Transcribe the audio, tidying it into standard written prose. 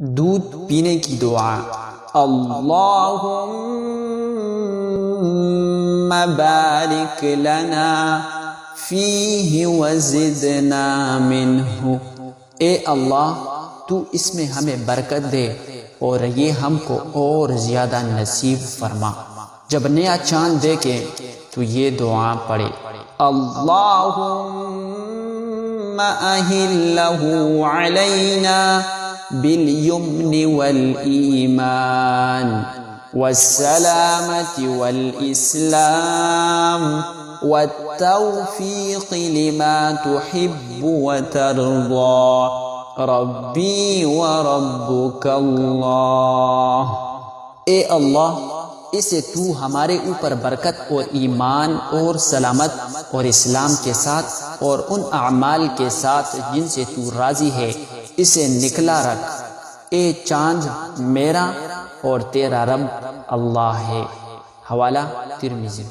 دودھ پینے کی دعا، اللہم بارک لنا فیہ وزدنا منہ۔ اے اللہ تو اس میں ہمیں برکت دے اور یہ ہم کو اور زیادہ نصیب فرما۔ جب نیا چاند دیکھے تو یہ دعا پڑھے، اللہم اہلہ علینا بالیمن والایمان والسلامة والاسلام والتوفیق لما تحب وترضى ربی وربک اللہ۔ اے اللہ اسے تو ہمارے اوپر برکت اور ایمان اور سلامت اور اسلام کے ساتھ اور ان اعمال کے ساتھ جن سے تو راضی ہے اسے نکلا رکھ۔ اے چاند میرا اور تیرا رب اللہ ہے۔ حوالہ ترمذی۔